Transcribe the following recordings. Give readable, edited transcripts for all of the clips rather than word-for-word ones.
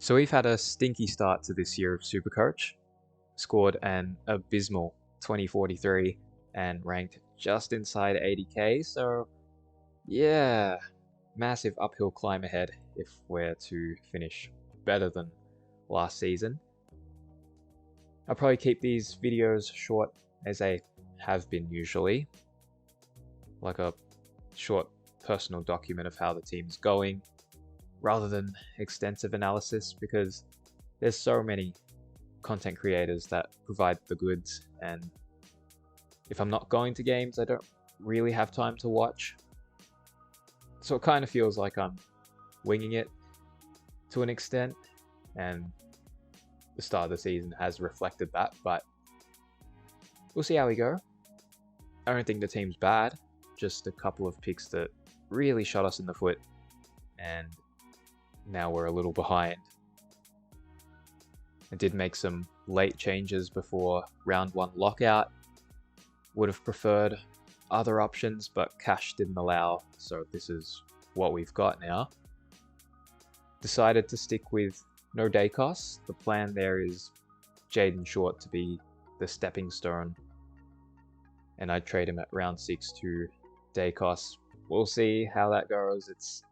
So we've had a stinky start to this year of SuperCoach, scored an abysmal 2043 and ranked just inside 80k, so yeah, massive uphill climb ahead if we're to finish better than last season. I'll probably keep these videos short as they have been usually, like a short personal document of how the team's going, rather than extensive analysis, because there's so many content creators that provide the goods, and if I'm not going to games, I don't really have time to watch. So it kind of feels like I'm winging it to an extent, and the start of the season has reflected that, but we'll see how we go. I don't think the team's bad, just a couple of picks that really shot us in the foot, and now we're a little behind. I did make some late changes before round 1 lockout. Would have preferred other options, but cash didn't allow, so this is what we've got now. Decided to stick with no day costs. The plan there is Jaden Short to be the stepping stone, and I'd trade him at round 6 to day costs. We'll see how that goes. It's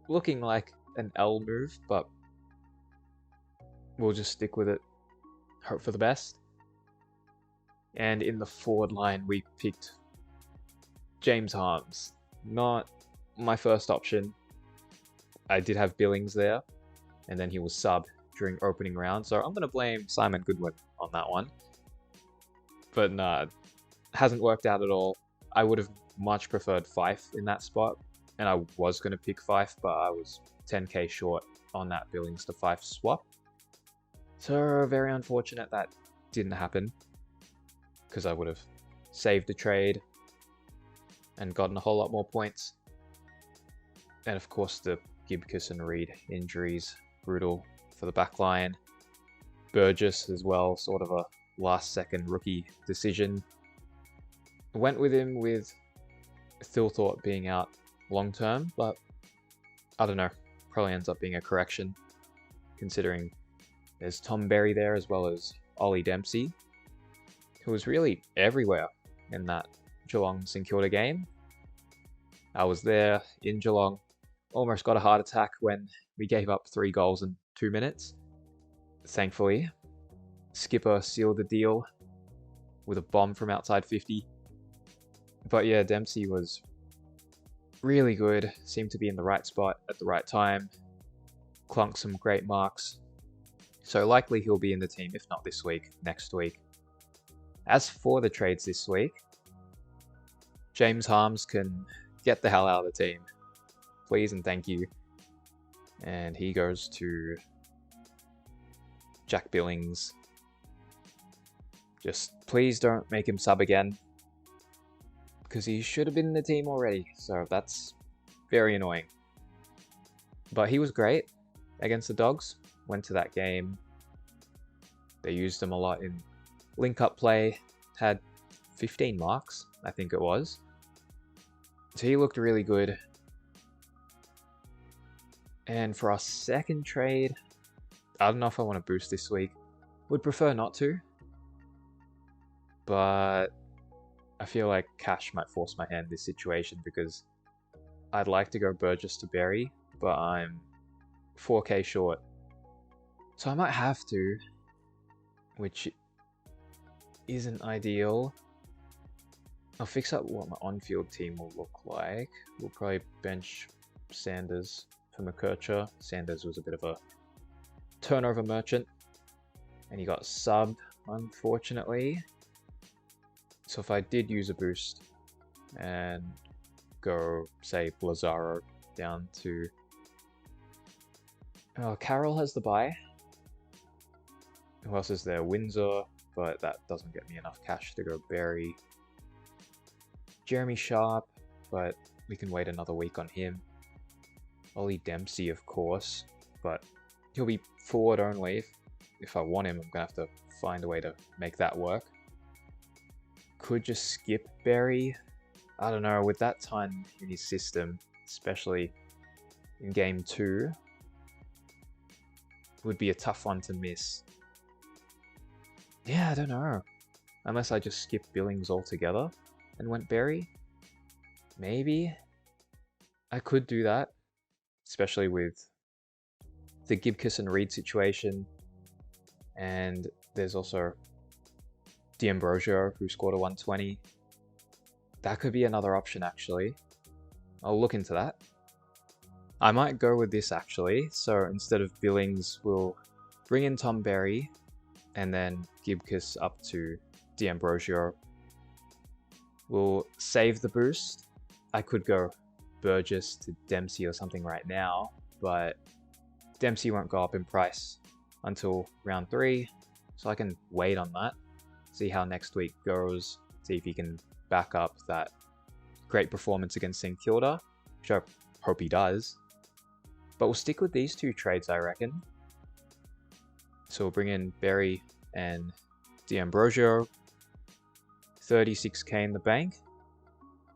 looking like an L move, but we'll just stick with it, hope for the best. And in the forward line, we picked James Harms. Not my first option. I did have Billings there, and then he was sub during opening round, so I'm going to blame Simon Goodwin on that one. But nah, it hasn't worked out at all. I would have much preferred Fife in that spot, and I was going to pick Fife, but I was 10k short on that Billings to Fife swap. So very unfortunate that didn't happen, because I would have saved a trade and gotten a whole lot more points. And of course the Gibcus and Reed injuries, brutal for the back line. Burgess as well, sort of a last second rookie decision. Went with him with Thilthorpe being out long term, but I don't know, probably ends up being a correction, considering there's Tom Berry there as well as Ollie Dempsey, who was really everywhere in that Geelong St Kilda game. I was there in Geelong, almost got a heart attack when we gave up 3 goals in 2 minutes. Thankfully, Skipper sealed the deal with a bomb from outside 50. But yeah, Dempsey was really good, seemed to be in the right spot at the right time, clunked some great marks. So likely he'll be in the team, if not this week, next week. As for the trades this week, James Harms can get the hell out of the team. Please and thank you. And he goes to Jack Billings. Just please don't make him sub again, because he should have been in the team already, so that's very annoying. But he was great against the Dogs. Went to that game. They used him a lot in link-up play. Had 15 marks, I think it was. So he looked really good. And for our second trade, I don't know if I want to boost this week. Would prefer not to. But I feel like cash might force my hand in this situation, because I'd like to go Burgess to Berry, but I'm 4k short. So I might have to, which isn't ideal. I'll fix up what my on-field team will look like. We'll probably bench Sanders for McKercher. Sanders was a bit of a turnover merchant, and he got subbed, unfortunately. So if I did use a boost and go, say, Blazaro down to... Oh, Carroll has the bye. Who else is there? Windsor, but that doesn't get me enough cash to go Berry. Jeremy Sharp, but we can wait another week on him. Ollie Dempsey, of course, but he'll be forward only. If I want him, I'm going to have to find a way to make that work. Could just skip Berry. I don't know, with that time in his system, especially in game 2, would be a tough one to miss. Yeah, I don't know. Unless I just skipped Billings altogether and went Berry. Maybe. I could do that. Especially with the Gibkiss and Reed situation. And there's also D'Ambrosio, who scored a 120. That could be another option, actually. I'll look into that. I might go with this, actually. So instead of Billings, we'll bring in Tom Berry and then Gibkiss up to D'Ambrosio. We'll save the boost. I could go Burgess to Dempsey or something right now, but Dempsey won't go up in price until round 3, so I can wait on that, see how next week goes, see if he can back up that great performance against St Kilda, which I hope he does. But we'll stick with these 2 trades, I reckon. So we'll bring in Berry and D'Ambrosio, 36k in the bank.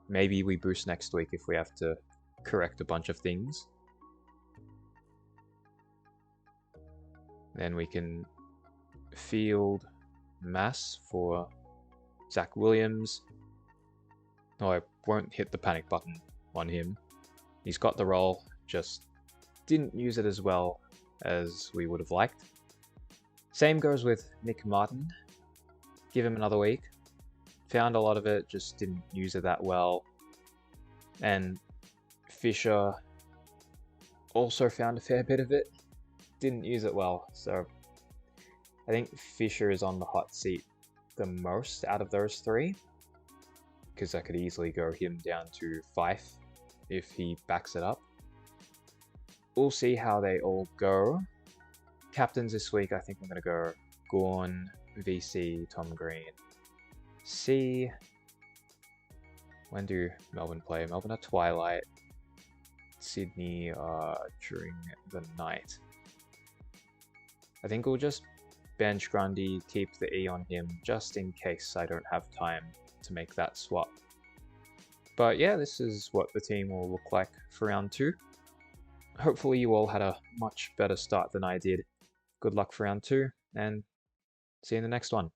Maybe we boost next week if we have to correct a bunch of things. Then we can field Mass for Zach Williams. No, I won't hit the panic button on him. He's got the role, just didn't use it as well as we would have liked. Same goes with Nick Martin. Give him another week. Found a lot of it, just didn't use it that well. And Fisher also found a fair bit of it. Didn't use it well. So I think Fisher is on the hot seat the most out of those 3. Because I could easily go him down to Fife if he backs it up. We'll see how they all go. Captains this week, I think I'm going to go Gawn, VC, Tom Green. C. When do Melbourne play? Melbourne at twilight. Sydney during the night. I think we'll just bench Grundy, keep the E on him, just in case I don't have time to make that swap. But yeah, this is what the team will look like for round 2. Hopefully you all had a much better start than I did. Good luck for round 2, and see you in the next one.